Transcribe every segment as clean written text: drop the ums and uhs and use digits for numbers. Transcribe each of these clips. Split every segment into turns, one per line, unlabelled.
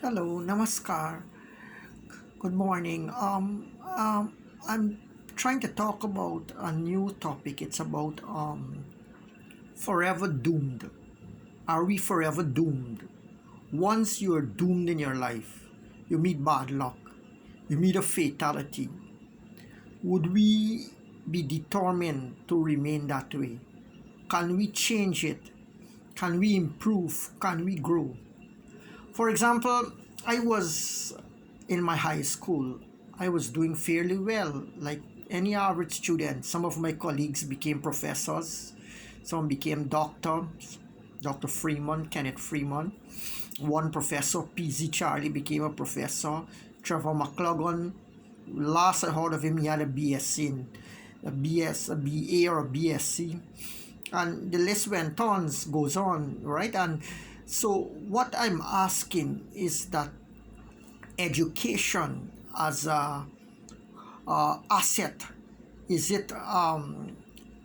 Hello, namaskar. Good morning. I'm trying to talk about a new topic. It's about forever doomed. Are we forever doomed? Once you are doomed in your life, you meet bad luck, you meet a fatality. Would we be determined to remain that way? Can we change it? Can we improve? Can we grow? For example, I was in my high school. I was doing fairly well, like any average student. Some of my colleagues became professors, some became doctors. Dr. Freeman, Kenneth Freeman, one professor, PZ Charlie became a professor. Trevor McLaughlin, last I heard of him, he had a BSc in a BS, a BA or a BSc, and the list went on, goes on, right? And so what I'm asking is that education as a asset, is it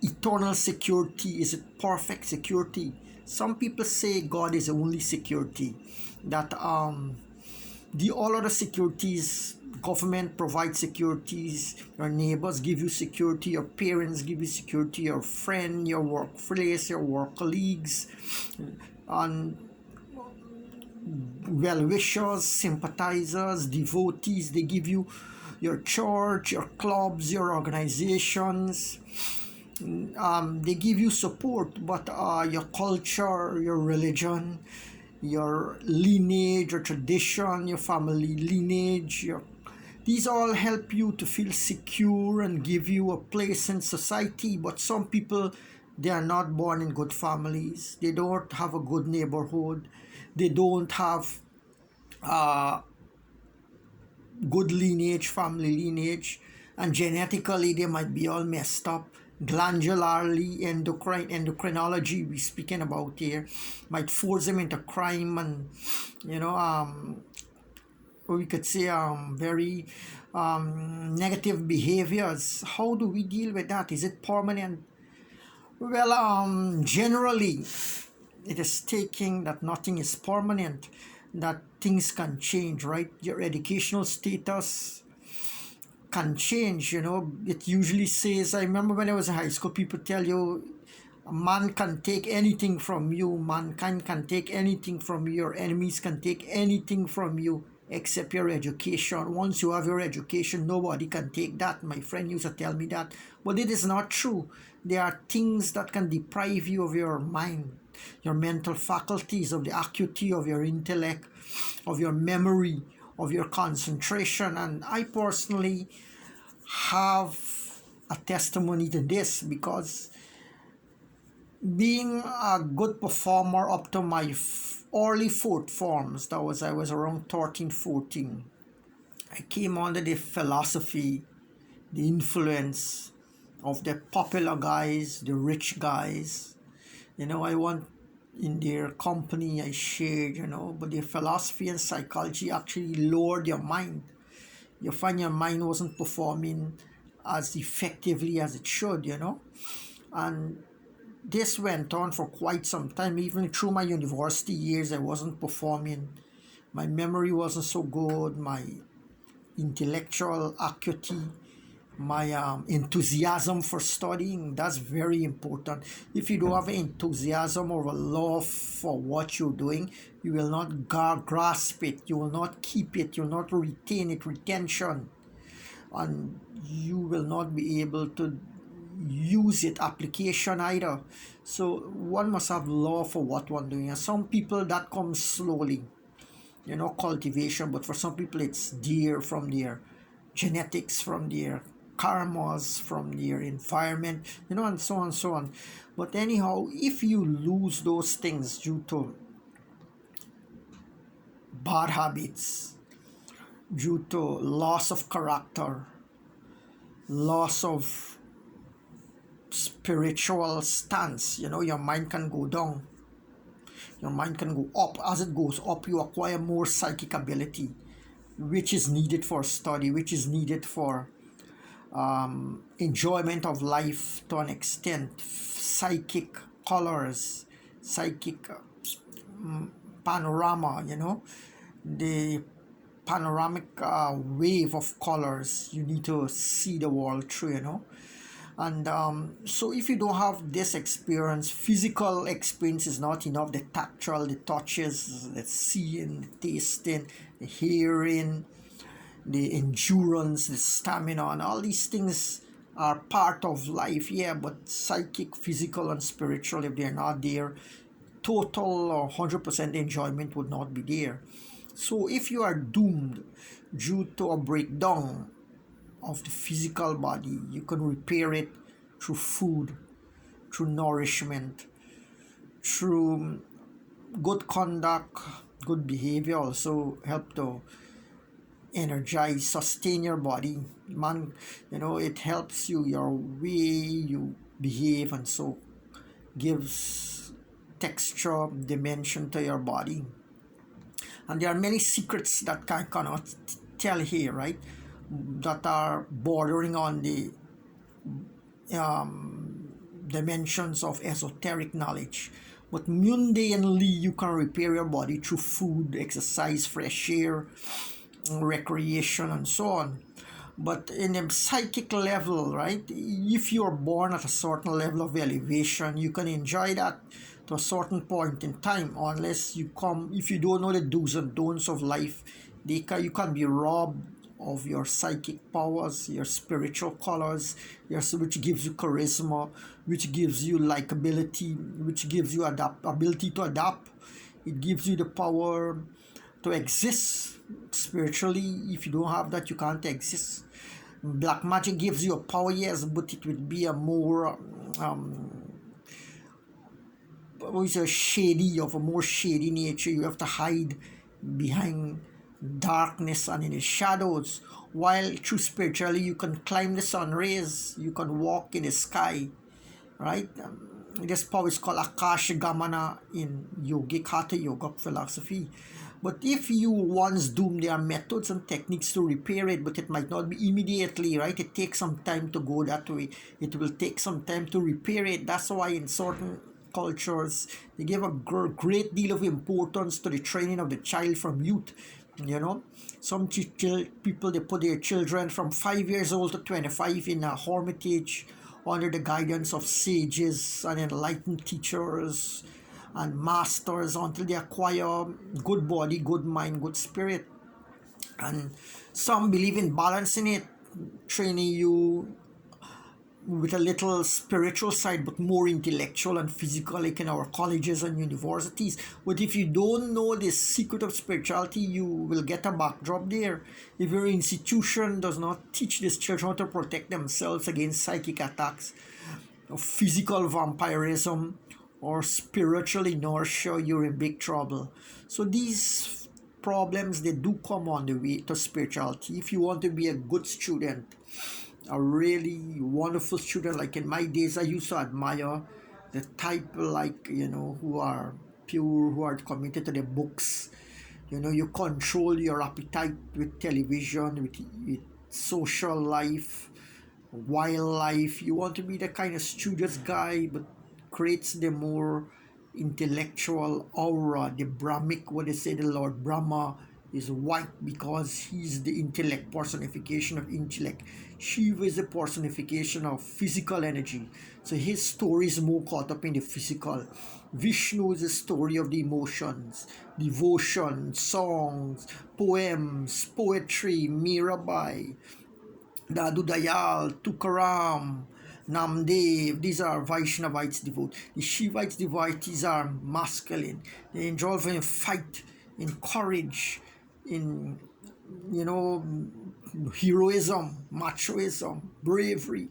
eternal security? Is it perfect security? Some people say God is the only security, that the all other securities, government provides securities, your neighbors give you security, your parents give you security, your friend, your workplace, your work colleagues, and well-wishers, sympathizers, devotees, they give you your church, your clubs, your organizations. They give you support, but your culture, your religion, your lineage, your tradition, your family lineage, these all help you to feel secure and give you a place in society. But some people, they are not born in good families. They don't have a good neighborhood. They don't have uh, good lineage, family lineage, and genetically they might be all messed up. Glandularly, endocrinology we speaking about here might force them into crime, and you know we could say very negative behaviors. How do we deal with that? Is it permanent? Well, generally it is taking that nothing is permanent, that things can change, right? Your educational status can change, It usually says, I remember when I was in high school, people tell you, a man can take anything from you, mankind can take anything from you, your enemies can take anything from you except your education. Once you have your education, nobody can take that. My friend used to tell me that. But it is not true. There are things that can deprive you of your mind, your mental faculties, of the acuity of your intellect, of your memory, of your concentration. And I personally have a testimony to this, because being a good performer up to my early fourth forms, that was, I was around 13, 14, I came under the philosophy, the influence of the popular guys, the rich guys. I want in their company I shared, but their philosophy and psychology actually lowered your mind. You find your mind wasn't performing as effectively as it should, And this went on for quite some time. Even through my university years, I wasn't performing. My memory wasn't so good. My intellectual acuity, my enthusiasm for studying, that's very important. If you don't have enthusiasm or a love for what you're doing, you will not grasp it, you will not keep it, you'll not retain it, retention, and you will not be able to use it, application either. So one must have love for what one doing, and some people that comes slowly, cultivation. But for some people it's dear, from their genetics, from their karmas, from their environment, and so on and so on. But anyhow, if you lose those things due to bad habits, due to loss of character, loss of spiritual stance, your mind can go down, your mind can go up. As it goes up, you acquire more psychic ability, which is needed for study, which is needed for enjoyment of life to an extent, psychic colors, psychic panorama, the panoramic wave of colors. You need to see the world through, and so if you don't have this experience, physical experience is not enough. The tactile, the touches, the seeing, the tasting, the hearing, the endurance, the stamina, and all these things are part of life, yeah, but psychic, physical, and spiritual, if they're not there, total or 100% enjoyment would not be there. So if you are doomed due to a breakdown of the physical body, you can repair it through food, through nourishment, through good conduct, good behavior also help to energize, sustain your body. Man, it helps you, your way you behave, and so gives texture, dimension to your body. And there are many secrets that I cannot tell here, right? That are bordering on the dimensions of esoteric knowledge. But mundanely, you can repair your body through food, exercise, fresh air, recreation, and so on. But in a psychic level, right, if you're born at a certain level of elevation, you can enjoy that to a certain point in time, unless if you don't know the do's and don'ts of life, you can be robbed of your psychic powers, your spiritual colors, which gives you charisma, which gives you likability, which gives you ability to adapt. It gives you the power to exist spiritually. If you don't have that, you can't exist. Black magic gives you a power, yes, but it would be a more of a more shady nature. You have to hide behind darkness and in the shadows, while through spiritually you can climb the sun rays, you can walk in the sky, right? This power is called Akasha Gamana in yogic Hatha yoga philosophy. But if you once doomed, there are methods and techniques to repair it, but it might not be immediately, right? It takes some time to go that way. It will take some time to repair it. That's why in certain cultures, they give a great deal of importance to the training of the child from youth. Some people, they put their children from 5 years old to 25 in a hermitage under the guidance of sages and enlightened teachers and masters until they acquire good body, good mind, good spirit. And some believe in balancing it, training you with a little spiritual side but more intellectual and physical, like in our colleges and universities. But if you don't know the secret of spirituality, you will get a backdrop there. If your institution does not teach these children how to protect themselves against psychic attacks, or physical vampirism, or spiritual inertia, you're in big trouble. So these problems, they do come on the way to spirituality. If you want to be a good student, a really wonderful student, like in my days, I used to admire the type, like, who are pure, who are committed to the books. You control your appetite with television, with social life, wildlife. You want to be the kind of studious guy, but creates the more intellectual aura, the Brahmic, what they say, the Lord Brahma is white because he's the intellect, personification of intellect. Shiva is the personification of physical energy. So his story is more caught up in the physical. Vishnu is the story of the emotions, devotion, songs, poems, poetry, Mirabai, Dadu Dayal, Tukaram, Namdev. These are Vaishnavites devotees. The Shivites devotees are masculine. They enjoy in fight, in courage, in heroism, machoism, bravery,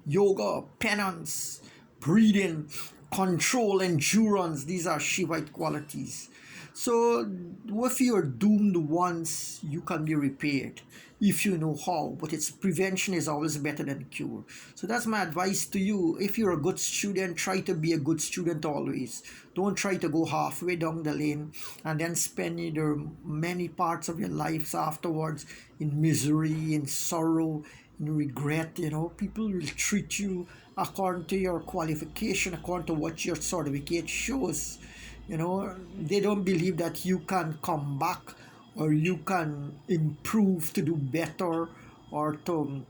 yoga, penance, breathing, control, endurance. These are Shivite qualities. So if you're doomed once, you can be repaired if you know how, but its prevention is always better than cure. So that's my advice to you. If you're a good student, try to be a good student always. Don't try to go halfway down the lane and then spend either many parts of your lives afterwards in misery, in sorrow, in regret. People will treat you according to your qualification, according to what your certificate shows. They don't believe that you can come back or you can improve to do better, or to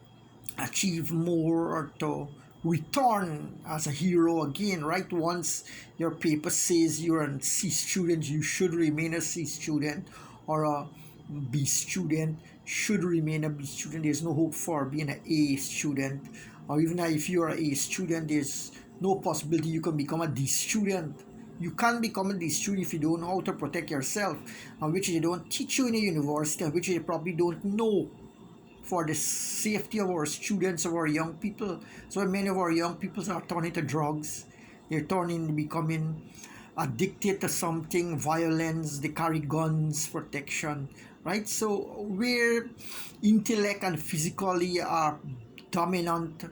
achieve more, or to return as a hero again, right? Once your paper says you're a C student, you should remain a C student, or a B student should remain a B student. There's no hope for being an A student, or even if you're an A student, there's no possibility you can become a D student. You can't become a D student if you don't know how to protect yourself, and which they don't teach you in a university, and which they probably don't know for the safety of our students, of our young people. So many of our young people are turning to drugs. They're turning, becoming addicted to something, violence. They carry guns, protection, right? So where intellect and physically are dominant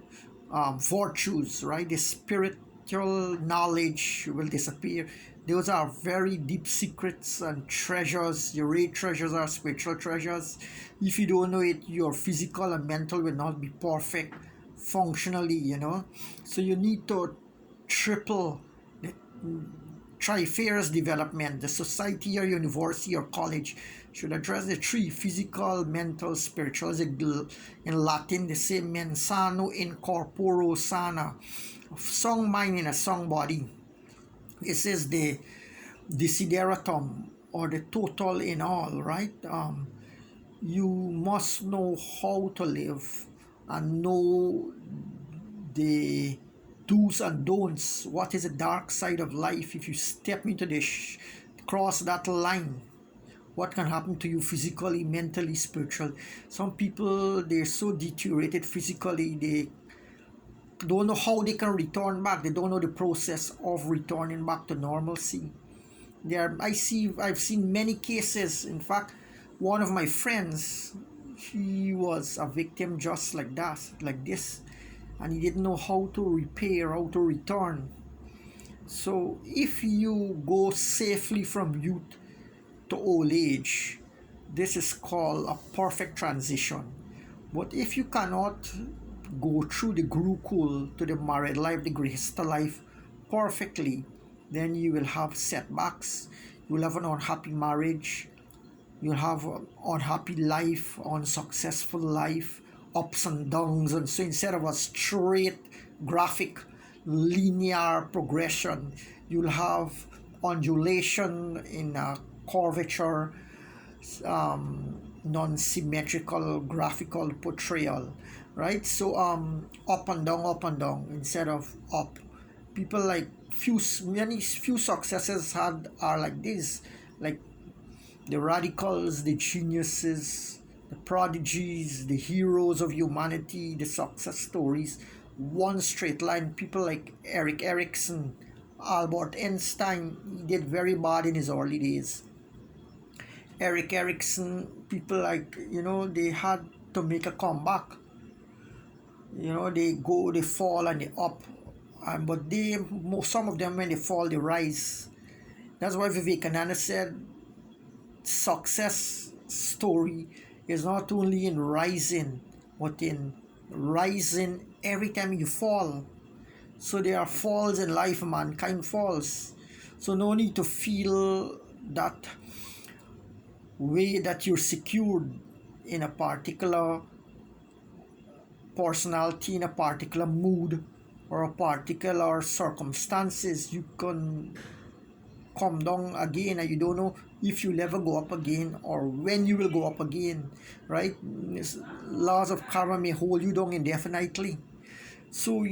virtues, right? The spiritual knowledge will disappear. Those are very deep secrets and treasures. Your real treasures are spiritual treasures. If you don't know it, your physical and mental will not be perfect functionally, you know. So you need to triple the triferous development. The society or university or college should address the three: physical, mental, spiritual. In Latin, they say mens sano in corpore sana. Sound mind in a sound body. This is the desideratum, or the total in all, right? You must know how to live and know the do's and don'ts. What is the dark side of life? If you step into cross that line, what can happen to you physically, mentally, spiritually? Some people, they're so deteriorated physically, they don't know how they can return back. They don't know the process of returning back to normalcy. I've seen many cases. In fact, one of my friends, he was a victim just like that, like this, and he didn't know how to repair, how to return. So if you go safely from youth to old age, this is called a perfect transition. But if you cannot go through the Gurukul to the married life, the Grihastha life perfectly, then you will have setbacks. You will have an unhappy marriage. You'll have an unhappy life, unsuccessful life, ups and downs. And so instead of a straight, graphic, linear progression, you'll have undulation in a curvature, non-symmetrical graphical portrayal, right? So up and down instead of up. People like few successes are like this, like the radicals, the geniuses, the prodigies, the heroes of humanity, the success stories, one straight line. People like Erik Erikson, Albert Einstein, he did very bad in his early days. Erik Erikson, people like, they had to make a comeback. They fall and they up. But some of them, when they fall, they rise. That's why Vivekananda said success story is not only in rising, but in rising every time you fall. So there are falls in life, mankind falls. So no need to feel that way that you're secured in a particular personality, in a particular mood, or a particular circumstances. You can come down again, and you don't know if you'll ever go up again or when you will go up again, right? Laws of karma may hold you down indefinitely. So you